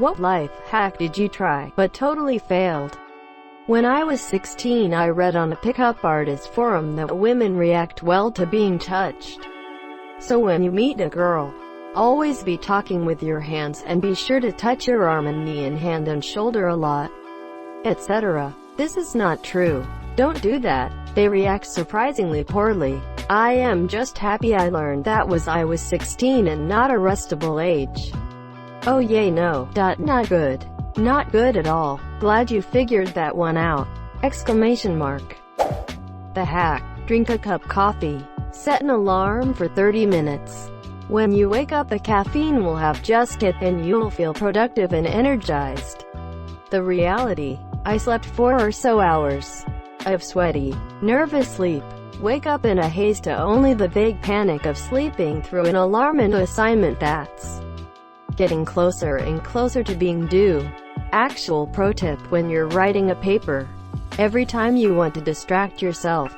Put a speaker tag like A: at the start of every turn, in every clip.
A: What life hack did you try, but totally failed? When I was 16, I read on a pickup artist forum that women react well to being touched. So when you meet a girl, always be talking with your hands and be sure to touch your arm and knee and hand and shoulder a lot, etc. This is not true. Don't do that. They react surprisingly poorly. I am just happy I learned that I was 16 and not a restable age. Oh yay no. Not good. Not good at all. Glad you figured that one out! Exclamation mark. The hack. Drink a cup coffee. Set an alarm for 30 minutes. When you wake up, the caffeine will have just hit and you'll feel productive and energized. The reality. I slept 4 or so hours of sweaty, nervous sleep. Wake up in a haze to only the vague panic of sleeping through an alarm and assignment that's getting closer and closer to being due. Actual pro tip when you're writing a paper. Every time you want to distract yourself,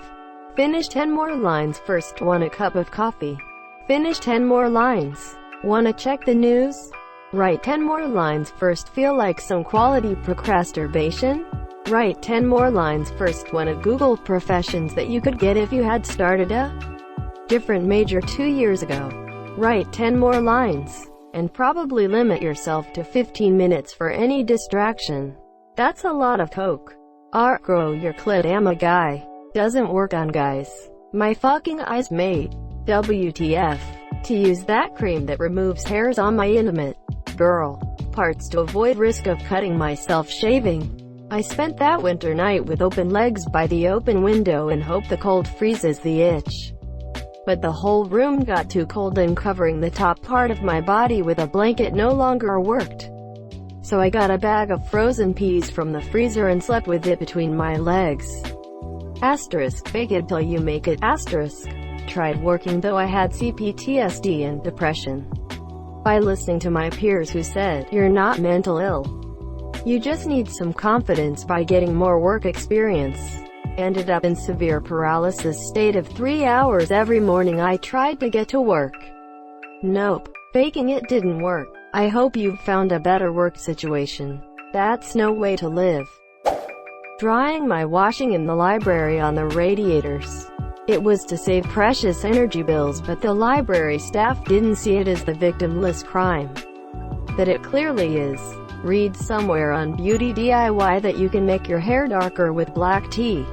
A: finish 10 more lines first. Want a cup of coffee? Finish 10 more lines. Wanna check the news? Write 10 more lines first. Feel like some quality procrastination? Write 10 more lines first. Wanna Google professions that you could get if you had started a different major 2 years ago? Write 10 more lines. And probably limit yourself to 15 minutes for any distraction. That's a lot of coke. Grow your clit. Am a guy. Doesn't work on guys. My fucking eyes mate. WTF. To use that cream that removes hairs on my intimate girl parts to avoid risk of cutting myself shaving. I spent that winter night with open legs by the open window and hope the cold freezes the itch. But the whole room got too cold and covering the top part of my body with a blanket no longer worked. So I got a bag of frozen peas from the freezer and slept with it between my legs. Asterisk. Fake it till you make it. Asterisk. Tried working though I had CPTSD and depression. By listening to my peers who said, "You're not mental ill. You just need some confidence by getting more work experience." Ended up in severe paralysis state of 3 hours every morning I tried to get to work. Nope. Faking it didn't work. I hope you've found a better work situation. That's no way to live. Drying my washing in the library on the radiators. It was to save precious energy bills, but the library staff didn't see it as the victimless crime that it clearly is. Read somewhere on Beauty DIY that you can make your hair darker with black tea.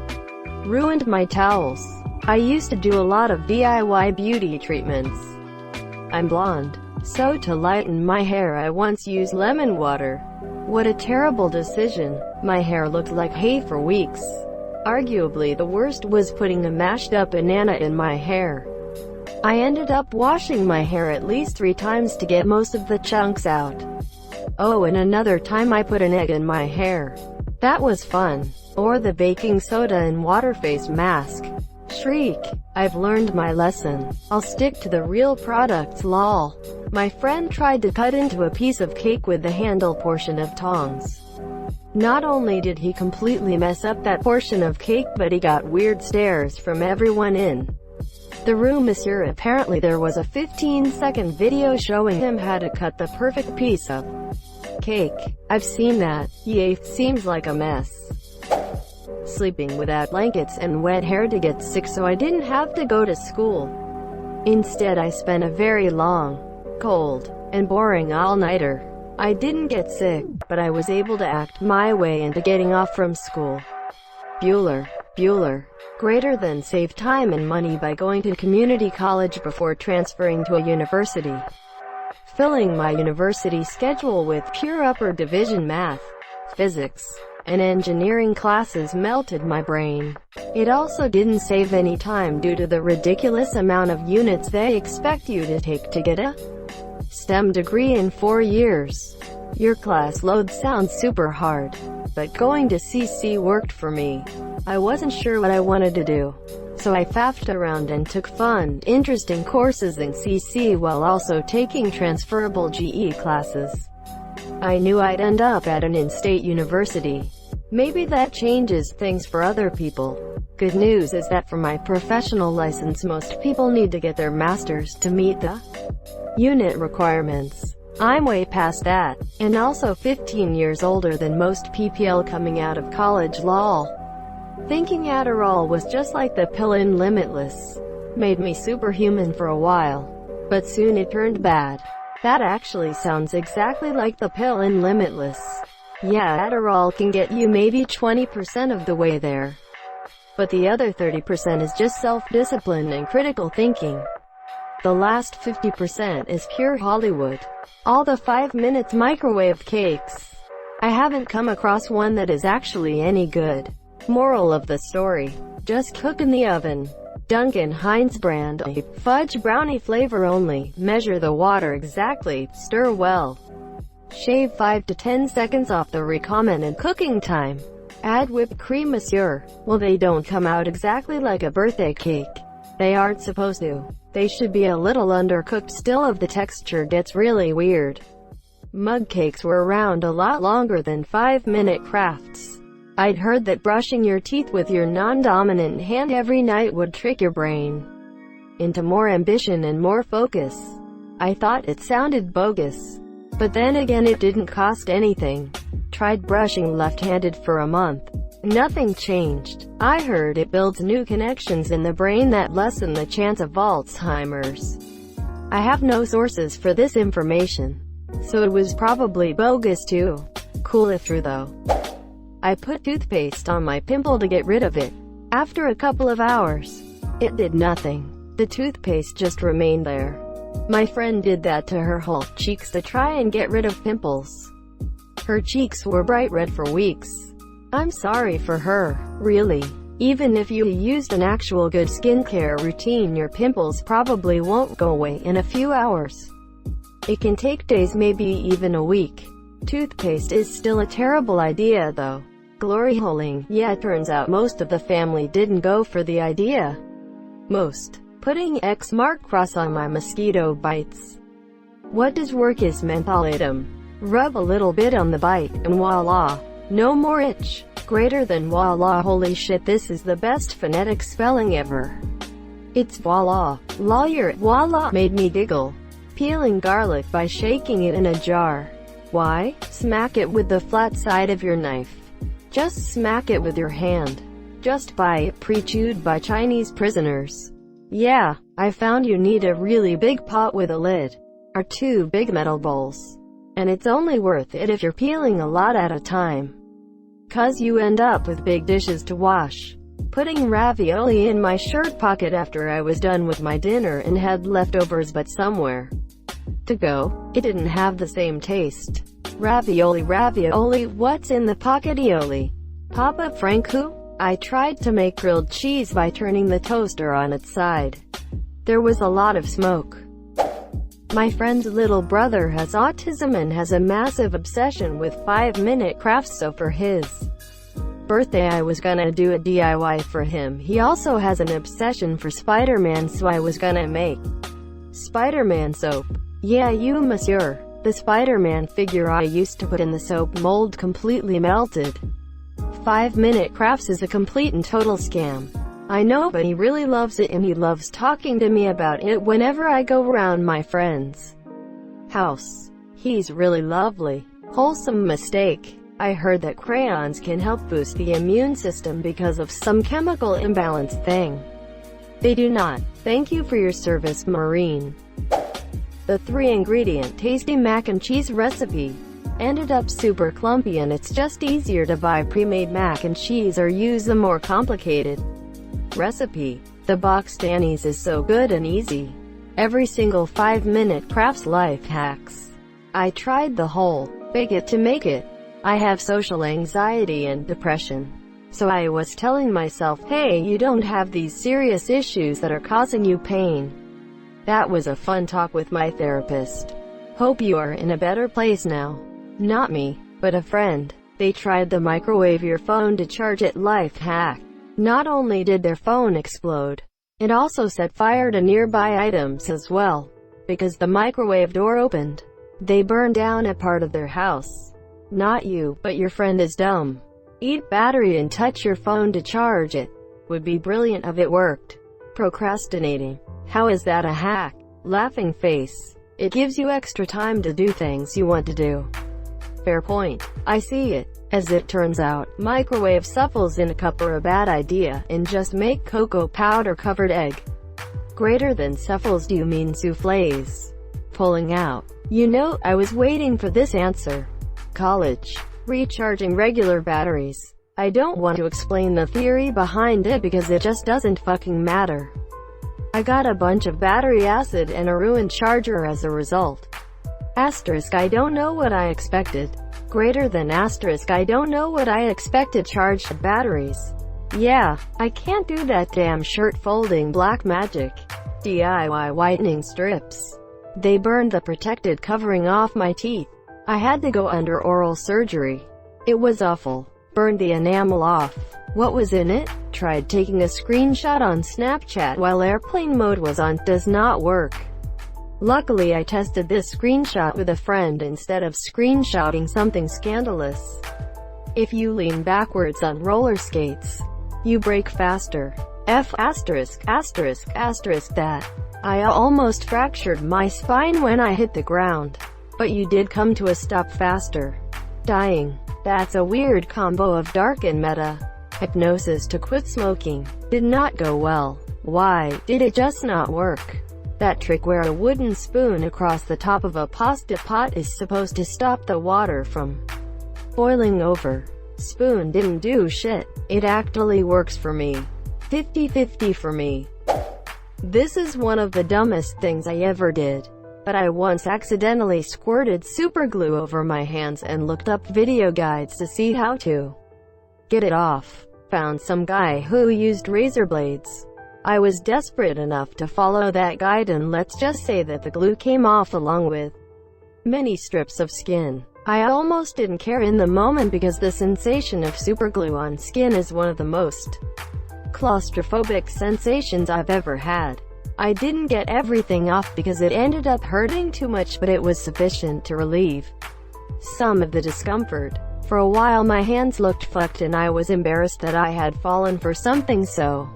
A: Ruined my towels. I used to do a lot of DIY beauty treatments. I'm blonde, so to lighten my hair I once used lemon water. What a terrible decision. My hair looked like hay for weeks. Arguably the worst was putting a mashed up banana in my hair. I ended up washing my hair at least 3 times to get most of the chunks out. Oh, and another time I put an egg in my hair. That was fun. Or the baking soda and water face mask. Shriek. I've learned my lesson. I'll stick to the real products. Lol. My friend tried to cut into a piece of cake with the handle portion of tongs. Not only did he completely mess up that portion of cake, but he got weird stares from everyone in the room. Monsieur, apparently there was a 15-second video showing him how to cut the perfect piece of cake. I've seen that. Yay, seems like a mess. Sleeping without blankets and wet hair to get sick, so I didn't have to go to school. Instead I spent a very long, cold, and boring all-nighter. I didn't get sick, but I was able to act my way into getting off from school. Bueller. Greater than save time and money by going to community college before transferring to a university. Filling my university schedule with pure upper division math, physics, and engineering classes melted my brain. It also didn't save any time due to the ridiculous amount of units they expect you to take to get a STEM degree in 4 years. Your class load sounds super hard, but going to CC worked for me. I wasn't sure what I wanted to do, so I faffed around and took fun, interesting courses in CC while also taking transferable GE classes. I knew I'd end up at an in-state university. Maybe that changes things for other people. Good news is that for my professional license most people need to get their master's to meet the unit requirements. I'm way past that, and also 15 years older than most PPL coming out of college lol. Thinking Adderall was just like the pill in Limitless. Made me superhuman for a while, but soon it turned bad. That actually sounds exactly like the pill in Limitless. Yeah, Adderall can get you maybe 20% of the way there. But the other 30% is just self-discipline and critical thinking. The last 50% is pure Hollywood. All the 5 minutes microwave cakes. I haven't come across one that is actually any good. Moral of the story: just cook in the oven. Duncan Hines brand fudge brownie flavor only. Measure the water exactly, stir well. Shave 5 to 10 seconds off the recommended cooking time. Add whipped cream monsieur. Well, they don't come out exactly like a birthday cake. They aren't supposed to. They should be a little undercooked still if the texture gets really weird. Mug cakes were around a lot longer than 5-minute crafts. I'd heard that brushing your teeth with your non-dominant hand every night would trick your brain into more ambition and more focus. I thought it sounded bogus. But then again, it didn't cost anything. Tried brushing left-handed for a month. Nothing changed. I heard it builds new connections in the brain that lessen the chance of Alzheimer's. I have no sources for this information, so it was probably bogus too. Cool it through though. I put toothpaste on my pimple to get rid of it. After a couple of hours, it did nothing. The toothpaste just remained there. My friend did that to her whole cheeks to try and get rid of pimples. Her cheeks were bright red for weeks. I'm sorry for her, really. Even if you used an actual good skincare routine, your pimples probably won't go away in a few hours. It can take days, maybe even a week. Toothpaste is still a terrible idea though. Glory holing. Yeah, turns out most of the family didn't go for the idea. Putting X mark cross on my mosquito bites. What does work is mentholatum. Rub a little bit on the bite, and voila. No more itch. Greater than voila. Holy shit, this is the best phonetic spelling ever. It's voila. Lawyer voila made me giggle. Peeling garlic by shaking it in a jar. Why? Smack it with the flat side of your knife. Just smack it with your hand. Just buy it pre-chewed by Chinese prisoners. Yeah, I found you need a really big pot with a lid, or 2 big metal bowls. And it's only worth it if you're peeling a lot at a time, 'cause you end up with big dishes to wash. Putting ravioli in my shirt pocket after I was done with my dinner and had leftovers but somewhere to go. It didn't have the same taste. Ravioli, what's in the pocket-ioli? Papa Franco? I tried to make grilled cheese by turning the toaster on its side. There was a lot of smoke. My friend's little brother has autism and has a massive obsession with 5-minute crafts, so for his birthday I was gonna do a DIY for him. He also has an obsession for Spider-Man, so I was gonna make Spider-Man soap. Yeah, you monsieur. The Spider-Man figure I used to put in the soap mold completely melted. 5-minute crafts is a complete and total scam. I know, but he really loves it, and he loves talking to me about it whenever I go around my friend's house. He's really lovely. Wholesome mistake. I heard that crayons can help boost the immune system because of some chemical imbalance thing. They do not. Thank you for your service, Maureen. The 3-ingredient tasty mac and cheese recipe ended up super clumpy, and it's just easier to buy pre-made mac and cheese or use a more complicated recipe. The box Danny's is so good and easy. Every single 5-minute crafts life hacks. I tried the whole fake it to make it. I have social anxiety and depression, so I was telling myself, hey, you don't have these serious issues that are causing you pain. That was a fun talk with my therapist. Hope you are in a better place now. Not me, but a friend. They tried the microwave your phone to charge it life hack. Not only did their phone explode, it also set fire to nearby items as well. Because the microwave door opened, they burned down a part of their house. Not you, but your friend is dumb. Eat battery and touch your phone to charge it. Would be brilliant if it worked. Procrastinating. How is that a hack? Laughing face. It gives you extra time to do things you want to do. Fair point. I see it. As it turns out, microwave souffles in a cup are a bad idea, and just make cocoa powder covered egg. Greater than souffles, do you mean soufflés? Pulling out. You know, I was waiting for this answer. College. Recharging regular batteries. I don't want to explain the theory behind it because it just doesn't fucking matter. I got a bunch of battery acid and a ruined charger as a result. Asterisk, I don't know what I expected. Greater than asterisk, I don't know what I expected charged batteries. Yeah, I can't do that damn shirt folding black magic. DIY whitening strips. They burned the protected covering off my teeth. I had to go under oral surgery. It was awful. Burned the enamel off. What was in it? Tried taking a screenshot on Snapchat while airplane mode was on. Does not work. Luckily I tested this screenshot with a friend instead of screenshotting something scandalous. If you lean backwards on roller skates, you break faster. F asterisk asterisk asterisk that. I almost fractured my spine when I hit the ground. But you did come to a stop faster. Dying. That's a weird combo of dark and meta. Hypnosis to quit smoking. Did not go well. Why did it just not work? That trick where a wooden spoon across the top of a pasta pot is supposed to stop the water from boiling over. Spoon didn't do shit. It actually works for me. 50-50 for me. This is one of the dumbest things I ever did. But I once accidentally squirted superglue over my hands and looked up video guides to see how to get it off. Found some guy who used razor blades. I was desperate enough to follow that guide, and let's just say that the glue came off along with many strips of skin. I almost didn't care in the moment because the sensation of superglue on skin is one of the most claustrophobic sensations I've ever had. I didn't get everything off because it ended up hurting too much, but it was sufficient to relieve some of the discomfort. For a while my hands looked fucked and I was embarrassed that I had fallen for something so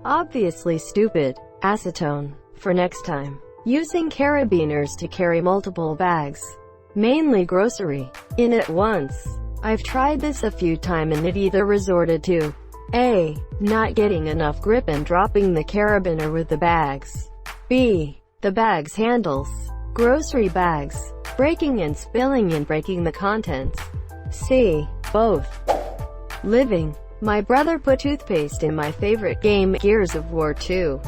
A: obviously stupid. Acetone. For next time. Using carabiners to carry multiple bags, mainly grocery, in at once. I've tried this a few times and it either resorted to A. Not getting enough grip and dropping the carabiner with the bags. B. The bag's handles. Grocery bags. Breaking and spilling and breaking the contents. C. Both. Living. My brother put toothpaste in my favorite game, Gears of War 2.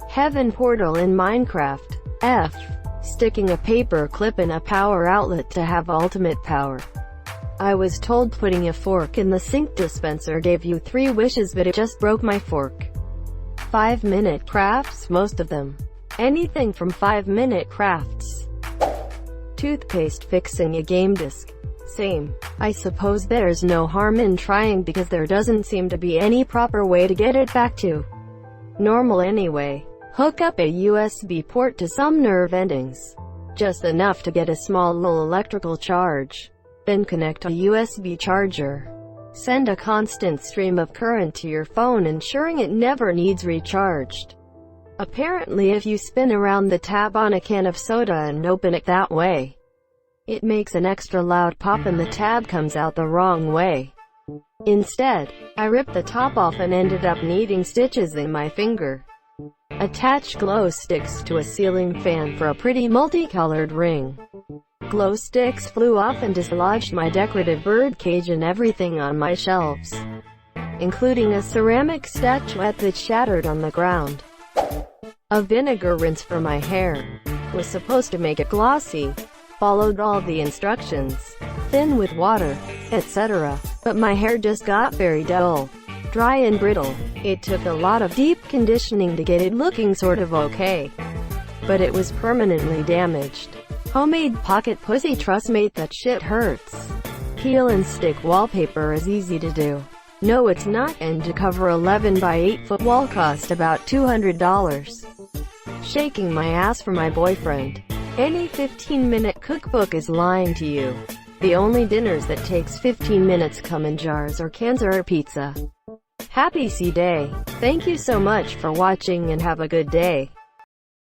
A: Heaven portal in Minecraft. F. Sticking a paper clip in a power outlet to have ultimate power. I was told putting a fork in the sink dispenser gave you 3 wishes, but it just broke my fork. 5-minute crafts, most of them. Anything from 5-minute crafts. Toothpaste fixing a game disc. Same. I suppose there's no harm in trying because there doesn't seem to be any proper way to get it back to normal anyway. Hook up a USB port to some nerve endings. Just enough to get a small little electrical charge. Then connect a USB charger. Send a constant stream of current to your phone, ensuring it never needs recharged. Apparently if you spin around the tab on a can of soda and open it that way, it makes an extra loud pop and the tab comes out the wrong way. Instead, I ripped the top off and ended up needing stitches in my finger. Attach glow sticks to a ceiling fan for a pretty multicolored ring. Glow sticks flew off and dislodged my decorative bird cage and everything on my shelves, including a ceramic statuette that shattered on the ground. A vinegar rinse for my hair. Was supposed to make it glossy. Followed all the instructions. Thin with water, etc. But my hair just got very dull, dry and brittle. It took a lot of deep conditioning to get it looking sort of okay. But it was permanently damaged. Homemade pocket pussy, trust mate, that shit hurts. Peel and stick wallpaper is easy to do. No it's not, and to cover 11 by 8 foot wall cost about $200. Shaking my ass for my boyfriend. Any 15-minute cookbook is lying to you. The only dinners that takes 15 minutes come in jars or cans or pizza. Happy C-Day. Thank you so much for watching and have a good day.